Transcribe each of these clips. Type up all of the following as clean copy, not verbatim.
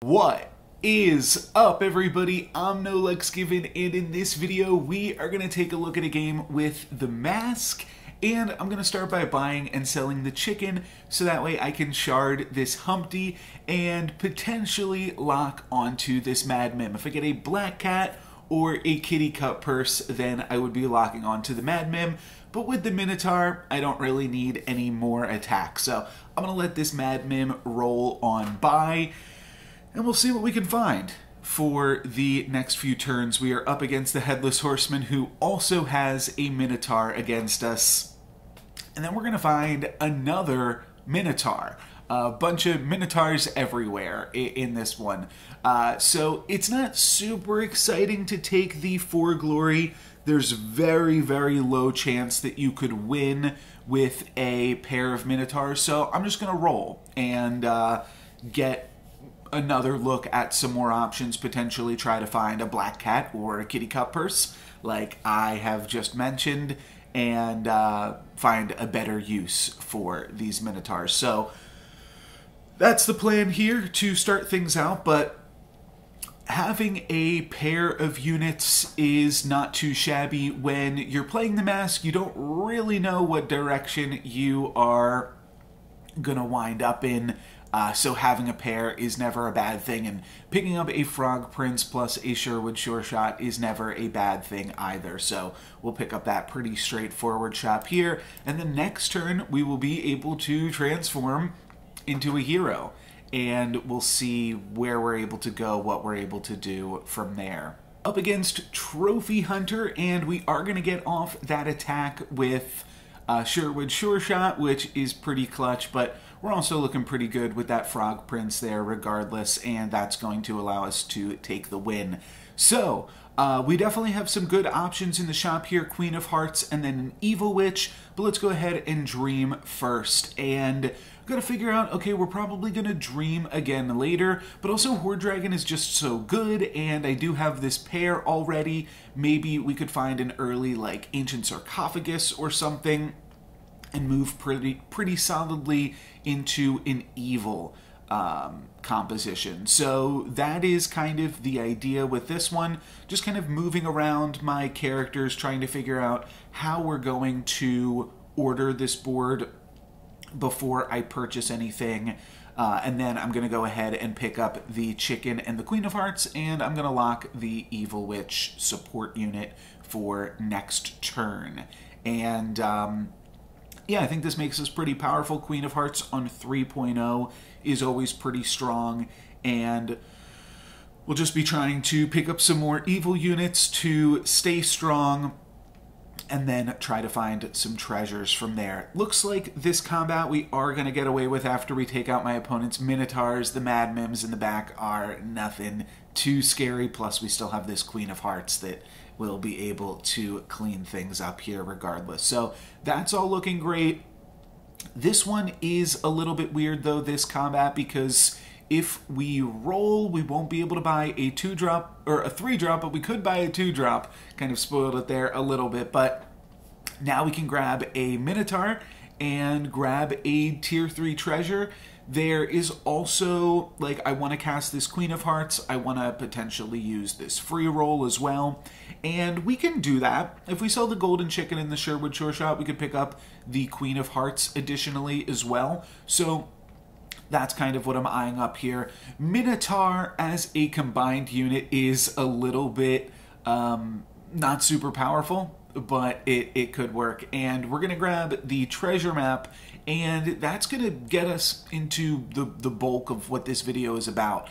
What is up, everybody? I'm NoLucksGiven, and in this video we are going to take a look at a game with the mask, and I'm going to start by buying and selling the chicken so that way I can shard this Humpty and potentially lock onto this Mad Mim. If I get a black cat or a kitty cut purse, then I would be locking onto the Mad Mim. But with the Minotaur, I don't really need any more attack. So I'm going to let this Mad Mim roll on by, and we'll see what we can find. For the next few turns, we are up against the Headless Horseman, who also has a Minotaur against us. And then we're going to find another Minotaur. A bunch of Minotaurs everywhere in this one. So it's not super exciting to take the 4 glory. There's very, very low chance that you could win with a pair of Minotaurs. So I'm just going to roll and get another look at some more options, potentially try to find a black cat or a kitty cut purse like I have just mentioned, and find a better use for these Minotaurs. So that's the plan here to start things out, but having a pair of units is not too shabby. When you're playing the mask, you don't really know what direction you are gonna wind up in. So having a pair is never a bad thing, and picking up a Frog Prince plus a Sherwood Sure Shot is never a bad thing either. So we'll pick up that pretty straightforward shop here, and the next turn we will be able to transform into a hero, and we'll see where we're able to go, what we're able to do from there. Up against Trophy Hunter, and we are going to get off that attack with Sherwood Sure Shot, which is pretty clutch, but we're also looking pretty good with that Frog Prince there regardless, and that's going to allow us to take the win. So, we definitely have some good options in the shop here. Queen of Hearts and then an Evil Witch, but let's go ahead and dream first. And I'm going to figure out, okay, we're probably going to dream again later, but also Horde Dragon is just so good, and I do have this pair already. Maybe we could find an early, like, Ancient Sarcophagus or something, and move pretty solidly into an evil composition. So that is kind of the idea with this one. Just kind of moving around my characters, trying to figure out how we're going to order this board before I purchase anything. And then I'm going to go ahead and pick up the chicken and the Queen of Hearts, and I'm going to lock the Evil Witch support unit for next turn. And yeah, I think this makes us pretty powerful. Queen of Hearts on 3.0 is always pretty strong, and we'll just be trying to pick up some more evil units to stay strong, and then try to find some treasures from there. Looks like this combat we are going to get away with after we take out my opponent's Minotaurs. The Mad Mims in the back are nothing too scary, plus we still have this Queen of Hearts that will be able to clean things up here regardless. So that's all looking great. This one is a little bit weird though, this combat, because if we roll, we won't be able to buy a 2-drop or a 3-drop, but we could buy a 2-drop. Kind of spoiled it there a little bit, but now we can grab a Minotaur and grab a tier 3 treasure. There is also, like, I want to cast this Queen of Hearts. I want to potentially use this free roll as well. And we can do that. If we sell the Golden Chicken and the Sherwood Sure Shot, we could pick up the Queen of Hearts additionally as well. So that's kind of what I'm eyeing up here. Minotaur as a combined unit is a little bit not super powerful, but it could work. And we're going to grab the treasure map, and that's going to get us into the bulk of what this video is about.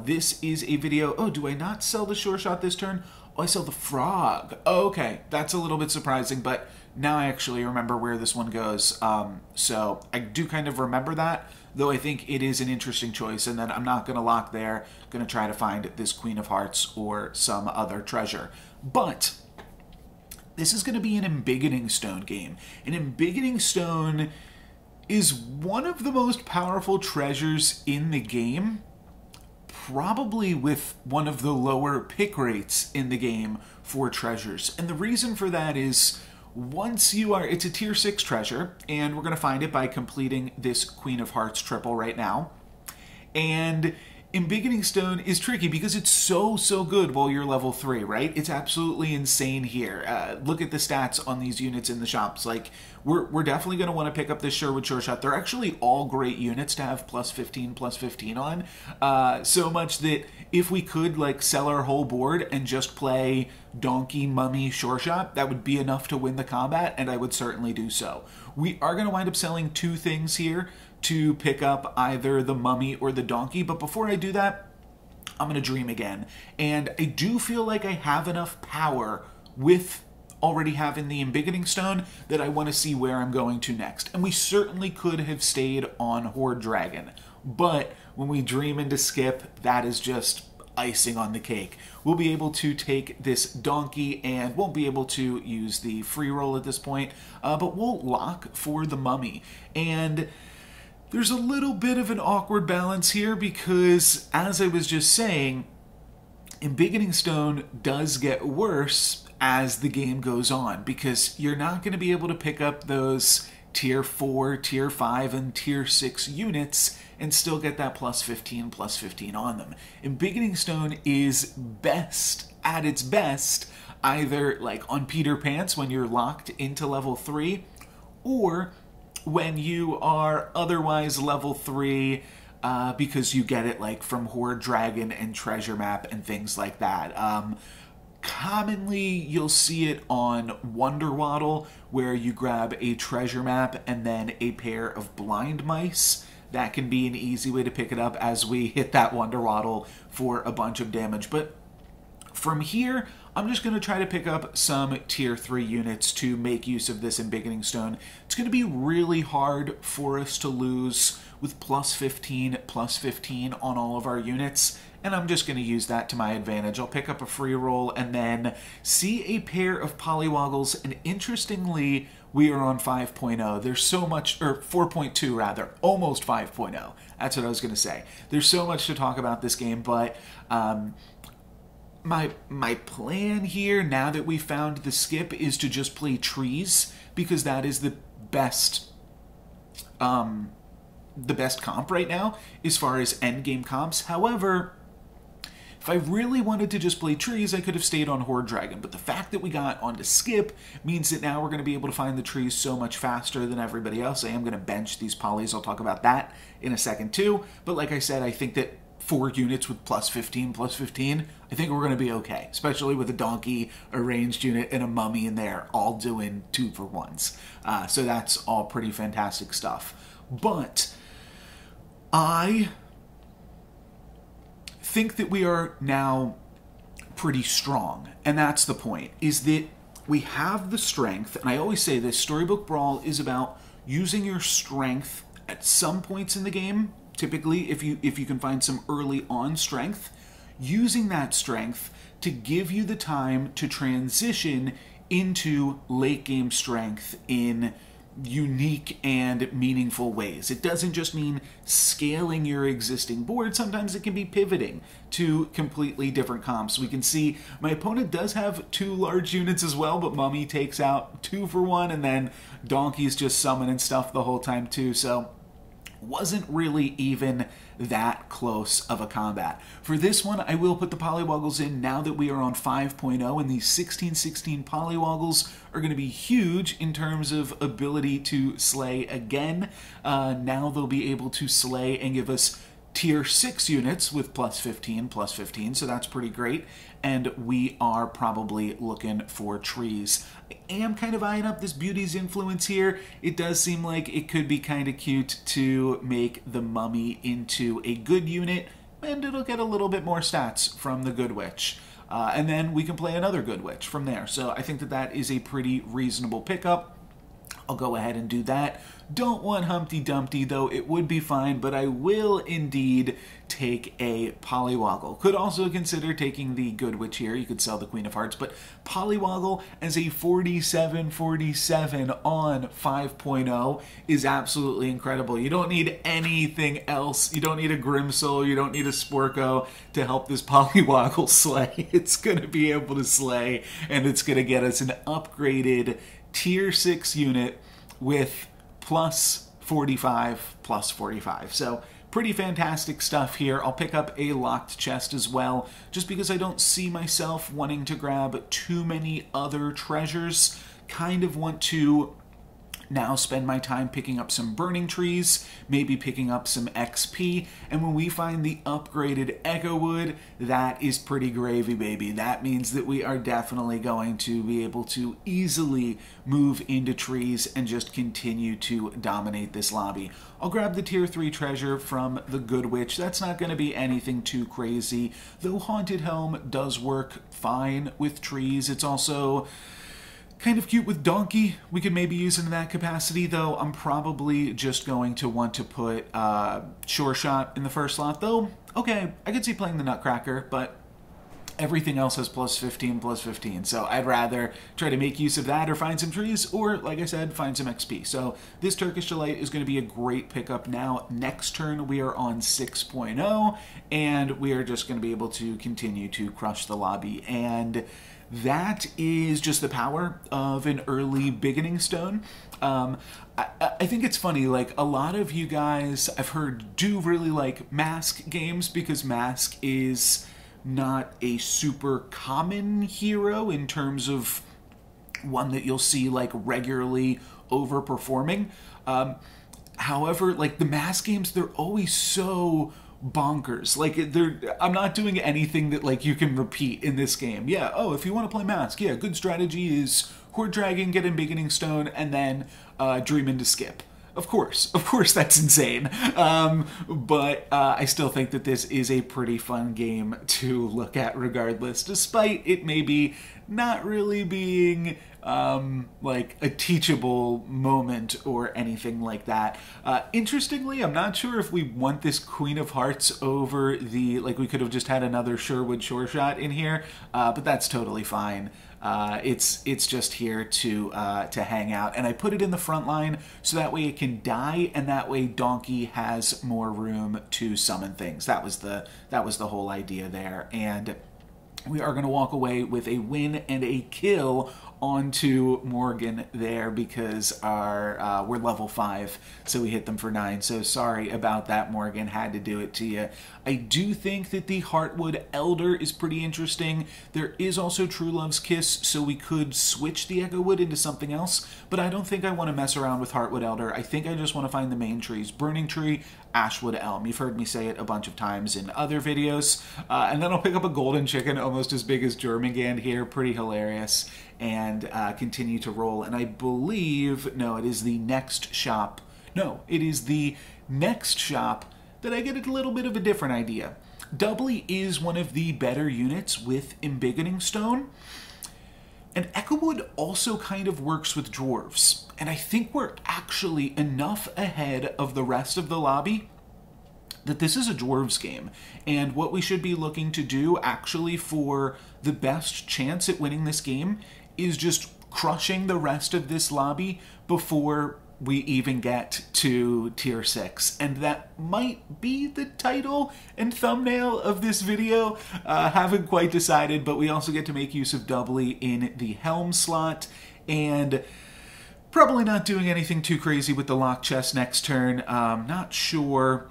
This is a video... Oh, do I not sell the Sure Shot this turn? Oh, I sell the Frog. Oh, okay, that's a little bit surprising, but now I actually remember where this one goes. So I do kind of remember that, though I think it is an interesting choice, and then I'm not going to lock there. I'm going to try to find this Queen of Hearts or some other treasure. But this is going to be an Embiggening Stone game. An Embiggening Stone is one of the most powerful treasures in the game, probably with one of the lower pick rates in the game for treasures. And the reason for that is, once you are, it's a tier 6 treasure, and we're going to find it by completing this Queen of Hearts triple right now. And Embiggening Stone is tricky because it's so good while you're level 3, right? It's absolutely insane here. Look at the stats on these units in the shops. Like, we're definitely going to want to pick up this Sherwood Sure Shot. They're actually all great units to have +15/+15 on. So much that if we could, like, sell our whole board and just play Donkey, Mummy, Sure Shot, that would be enough to win the combat, and I would certainly do so. We are going to wind up selling 2 things here to pick up either the Mummy or the Donkey, but before I do that, I'm going to dream again. And I do feel like I have enough power with already having the Embiggening Stone that I want to see where I'm going to next. And we certainly could have stayed on Horde Dragon, but when we dream into Skip, that is just icing on the cake. We'll be able to take this Donkey and won't be able to use the free roll at this point, but we'll lock for the Mummy. And there's a little bit of an awkward balance here because, as I was just saying, Embiggening Stone does get worse as the game goes on because you're not going to be able to pick up those tier 4, tier 5, and tier 6 units and still get that +15/+15 on them. Embiggening Stone is best, at its best, either like on Peter Pants when you're locked into level 3, or when you are otherwise level 3 because you get it like from Horde Dragon and Treasure Map and things like that. Commonly, you'll see it on Wonder Waddle, where you grab a treasure map and then a pair of blind mice. That can be an easy way to pick it up as we hit that Wonder Waddle for a bunch of damage. But from here, I'm just going to try to pick up some tier 3 units to make use of this Embiggening Stone. It's going to be really hard for us to lose with +15/+15 on all of our units, and I'm just going to use that to my advantage. I'll pick up a free roll and then see a pair of Polywoggles, and interestingly, we are on 5.0. There's so much, or 4.2 rather, almost 5.0. That's what I was going to say. There's so much to talk about this game, but my plan here, now that we found the Skip, is to just play trees, because that is the best comp right now as far as endgame comps. However, if I really wanted to just play trees, I could have stayed on Horde Dragon, but the fact that we got onto Skip means that now we're going to be able to find the trees so much faster than everybody else. I am going to bench these polys. I'll talk about that in a second too, but like I said, I think that 4 units with +15/+15, I think we're going to be okay, especially with a Donkey, a ranged unit, and a Mummy in there, all doing 2-for-1s. So that's all pretty fantastic stuff. But I think that we are now pretty strong, and that's the point, is that we have the strength, and I always say this, Storybook Brawl is about using your strength at some points in the game. Typically, if you can find some early on strength, using that strength to give you the time to transition into late game strength in unique and meaningful ways. It doesn't just mean scaling your existing board. Sometimes it can be pivoting to completely different comps. We can see my opponent does have 2 large units as well, but Mummy takes out 2-for-1, and then Donkey's just summoning stuff the whole time too. So wasn't really even that close of a combat. For this one, I will put the Polywoggles in now that we are on 5.0, and these 16/16 Polywoggles are going to be huge in terms of ability to slay again. Now they'll be able to slay and give us tier 6 units with +15/+15, so that's pretty great, and we are probably looking for trees. I am kind of eyeing up this Beauty's Influence here. It does seem like it could be kind of cute to make the Mummy into a good unit, and it'll get a little bit more stats from the Good Witch. And then we can play another Good Witch from there, so I think that that is a pretty reasonable pickup. I'll go ahead and do that. Don't want Humpty Dumpty, though. It would be fine, but I will indeed take a Polywoggle. Could also consider taking the Good Witch here. You could sell the Queen of Hearts, but Polywoggle as a 47/47 on 5.0 is absolutely incredible. You don't need anything else. You don't need a Grimsoul. You don't need a Sporko to help this Polywoggle slay. It's going to be able to slay, and it's going to get us an upgraded tier 6 unit with +45/+45. So pretty fantastic stuff here. I'll pick up a locked chest as well, just because I don't see myself wanting to grab too many other treasures. Kind of want to now spend my time picking up some burning trees, maybe picking up some XP, and when we find the upgraded Echo Wood, that is pretty gravy, baby. That means that we are definitely going to be able to easily move into trees and just continue to dominate this lobby. I'll grab the tier 3 treasure from the Good Witch. That's not going to be anything too crazy, though Haunted Helm does work fine with trees. It's also kind of cute with Donkey. We could maybe use it in that capacity, though I'm probably just going to want to put Sure Shot in the first slot, though. Okay, I could see playing the Nutcracker, but everything else has plus 15, so I'd rather try to make use of that or find some trees, or, like I said, find some XP. So this Turkish Delight is going to be a great pickup now. Next turn, we are on 6.0, and we are just going to be able to continue to crush the lobby, and that is just the power of an early Embiggening Stone. I think it's funny, like, a lot of you guys, I've heard, do really like Mask games because Mask is not a super common hero in terms of one that you'll see, like, regularly overperforming. However, like, the Mask games, they're always so bonkers. Like, I'm not doing anything that, like, you can repeat in this game. Yeah, oh, if you want to play Mask, yeah, good strategy is Horde Dragon, get Embiggening Stone, and then Dream into Skip. Of course, that's insane. But I still think that this is a pretty fun game to look at regardless, despite it maybe not really being like a teachable moment or anything like that. Interestingly, I'm not sure if we want this Queen of Hearts over the, like, we could have just had another Sherwood Sure Shot in here, but that's totally fine. It's just here to hang out, and I put it in the front line so that way it can die, and that way Donkey has more room to summon things. That was the whole idea there, and we are going to walk away with a win and a kill onto Morgan there because our we're level 5, so we hit them for 9. So sorry about that, Morgan. Had to do it to you. I do think that the Heartwood Elder is pretty interesting. There is also True Love's Kiss, so we could switch the Echo Wood into something else, but I don't think I want to mess around with Heartwood Elder. I think I just want to find the main trees. Burning Tree, Ashwood Elm. You've heard me say it a bunch of times in other videos. And then I'll pick up a Golden Chicken almost as big as Jormungand here. Pretty hilarious. And continue to roll. And I believe, no, it is the next shop. No, it is the next shop that I get a little bit of a different idea. Doubly is one of the better units with Embiggening Stone. And Echo Wood also kind of works with dwarves. And I think we're actually enough ahead of the rest of the lobby that this is a dwarves game. And what we should be looking to do actually for the best chance at winning this game is just crushing the rest of this lobby before we even get to tier 6. And that might be the title and thumbnail of this video. Haven't quite decided, but we also get to make use of Doubly in the Helm slot, and probably not doing anything too crazy with the lock chest next turn. Not sure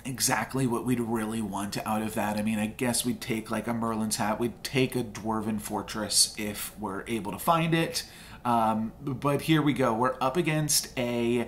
exactly what we'd really want out of that. I mean, I guess we'd take like a Merlin's Hat. We'd take a Dwarven Fortress if we're able to find it. But here we go. We're up against a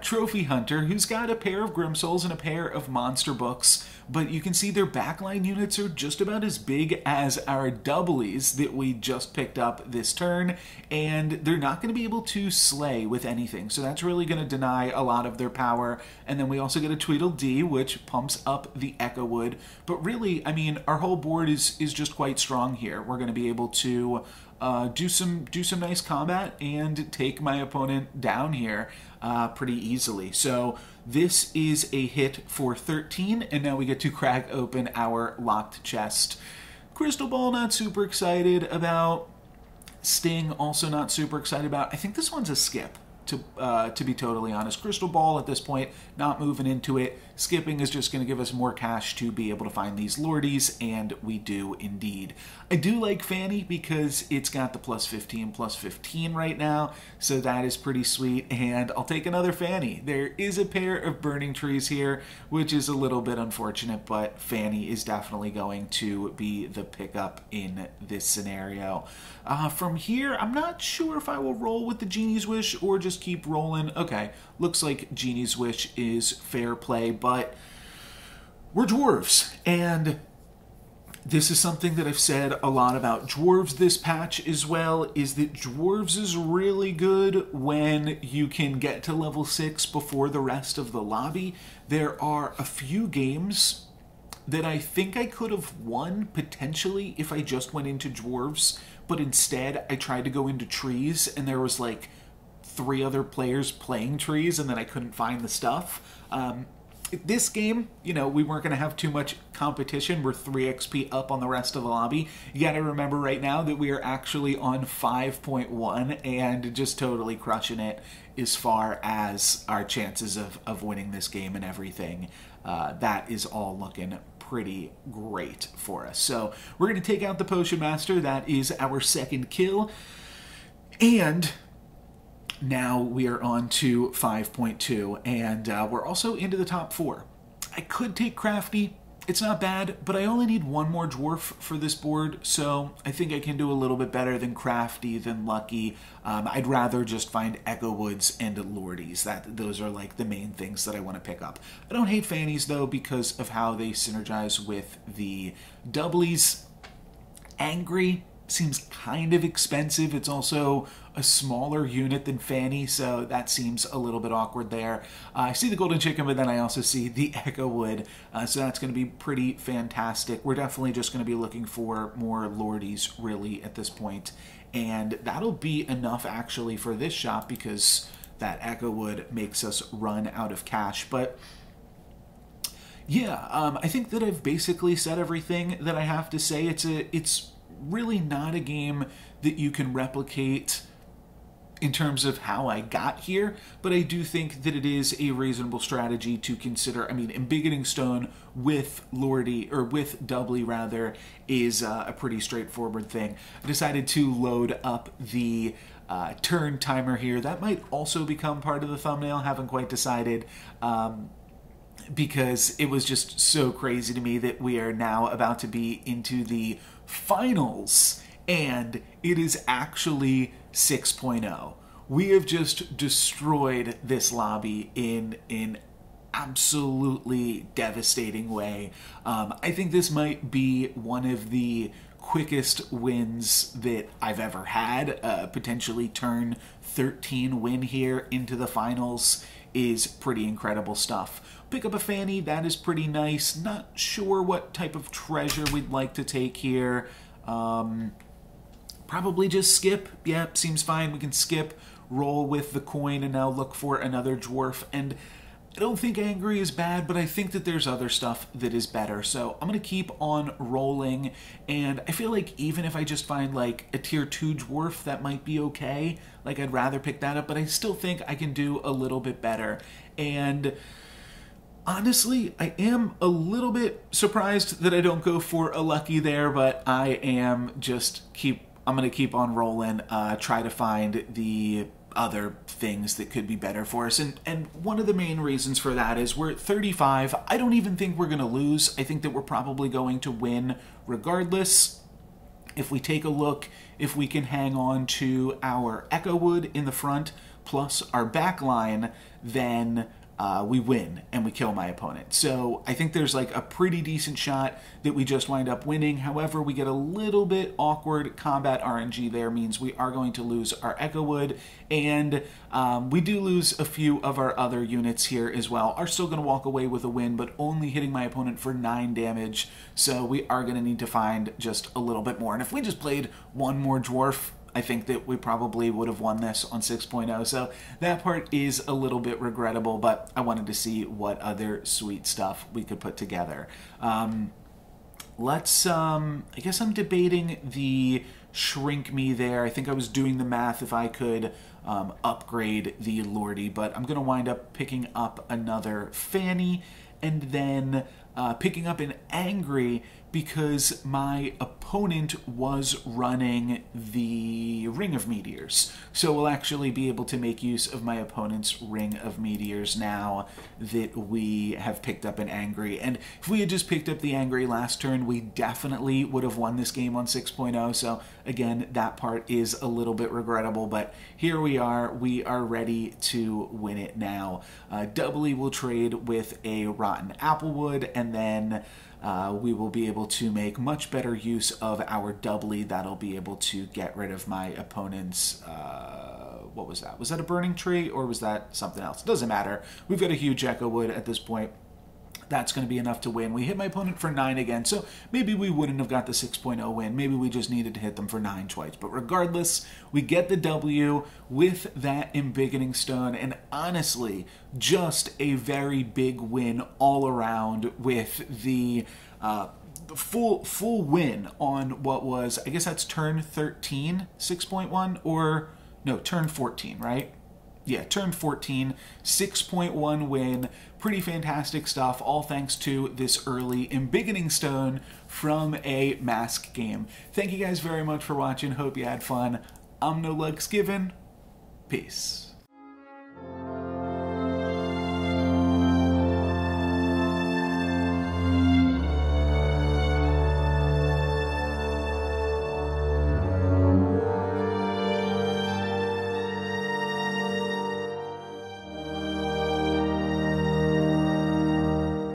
trophy hunter who's got a pair of Grimsouls and a pair of monster books, but you can see their backline units are just about as big as our doublies that we just picked up this turn, and they're not going to be able to slay with anything, so that's really going to deny a lot of their power. And then we also get a Tweedledee, which pumps up the Echo Wood, but really, I mean, our whole board is just quite strong here. We're going to be able to do some nice combat and take my opponent down here pretty easily. So this is a hit for 13, and now we get to crack open our locked chest. Crystal Ball, not super excited about. Sting, also not super excited about. I think this one's a skip, to be totally honest. Crystal Ball at this point, not moving into it. skipping is just going to give us more cash to be able to find these lordies, and we do indeed. I do like Fanny because it's got the +15/+15 right now, so that is pretty sweet, and I'll take another Fanny. There is a pair of burning trees here, which is a little bit unfortunate, but Fanny is definitely going to be the pickup in this scenario. From here, I'm not sure if I will roll with the Genie's Wish or just keep rolling. Okay, looks like Genie's Wish is fair play, but we're dwarves, and this is something that I've said a lot about dwarves this patch as well, is that dwarves is really good when you can get to level 6 before the rest of the lobby. There are a few games that I think I could have won potentially if I just went into dwarves, but instead I tried to go into trees and there was like 3 other players playing trees and then I couldn't find the stuff. This game, you know, we weren't going to have too much competition. We're 3 XP up on the rest of the lobby. You got to remember right now that we are actually on 5.1 and just totally crushing it as far as our chances of winning this game and everything. That is all looking pretty great for us. So we're going to take out the Potion Master. That is our second kill. And now we are on to 5.2, and we're also into the top 4. I could take Crafty. It's not bad, but I only need 1 more dwarf for this board, so I think I can do a little bit better than Crafty, than Lucky. I'd rather just find Echo Woods and Lordies. Those are like the main things that I want to pick up. I don't hate Fannies, though, because of how they synergize with the doublies. Angry seems kind of expensive. It's also a smaller unit than Fanny, so that seems a little bit awkward there. I see the Golden Chicken, but then I also see the Echo Wood, so that's going to be pretty fantastic. We're definitely just going to be looking for more Lordies, really, at this point, and that'll be enough, actually, for this shop, because that Echo Wood makes us run out of cash. But yeah, I think that I've basically said everything that I have to say. It's really not a game that you can replicate in terms of how I got here, but I do think that it is a reasonable strategy to consider. I mean, Embiggening Stone with Lordy, or with Doubly rather, is a pretty straightforward thing. I decided to load up the turn timer here. That might also become part of the thumbnail, haven't quite decided. Because it was just so crazy to me that we are now about to be into the finals, and it is actually 6.0. We have just destroyed this lobby in an absolutely devastating way. I think this might be one of the quickest wins that I've ever had. Potentially turn 13 win here into the finals is pretty incredible stuff. Pick up a Fanny, that is pretty nice. Not sure what type of treasure we'd like to take here. Probably just skip. Yeah, seems fine. We can skip, roll with the coin, and now look for another dwarf. And I don't think Angry is bad, but I think that there's other stuff that is better. So I'm going to keep on rolling, and I feel like even if I just find like a tier 2 dwarf, that might be okay. Like, I'd rather pick that up, but I still think I can do a little bit better. And honestly, I am a little bit surprised that I don't go for a Lucky there, but I am just I'm going to keep on rolling, try to find the other things that could be better for us. And one of the main reasons for that is we're at 35. I don't even think we're going to lose. I think that we're probably going to win regardless. If we take a look, if we can hang on to our Echo Wood in the front plus our back line, then we win and we kill my opponent. So I think there's like a pretty decent shot that we just wind up winning. However, we get a little bit awkward combat RNG there, means we are going to lose our Echo Wood, and we do lose a few of our other units here as well. Are still going to walk away with a win, but only hitting my opponent for 9 damage. So we are going to need to find just a little bit more. And if we just played one more dwarf, I think that we probably would have won this on 6.0, so that part is a little bit regrettable, but I wanted to see what other sweet stuff we could put together. I guess I'm debating the Shrink Me there. I think I was doing the math if I could upgrade the Lordy, but I'm going to wind up picking up another Fanny, and then picking up an Angry because my opponent was running the Ring of Meteors. So we'll actually be able to make use of my opponent's Ring of Meteors now that we have picked up an Angry. And if we had just picked up the Angry last turn, we definitely would have won this game on 6.0. So again, that part is a little bit regrettable, but here we are ready to win it now. Doubly will trade with a Rotten Applewood, and then we will be able to make much better use of our doubly. That'll be able to get rid of my opponent's, what was that? Was that a Burning Tree or was that something else? It doesn't matter. We've got a huge Echo Wood at this point. That's going to be enough to win. We hit my opponent for 9 again, so maybe we wouldn't have got the 6.0 win. Maybe we just needed to hit them for 9 twice. But regardless, we get the W with that Embiggening Stone, and honestly, just a very big win all around with the full win on what was, I guess that's turn 13, 6.1, or no, turn 14, right? Yeah, turn 14, 6.1 win. Pretty fantastic stuff, all thanks to this early Embiggening Stone from a mask game. Thank you guys very much for watching. Hope you had fun. I'm NoLucksGiven. Peace.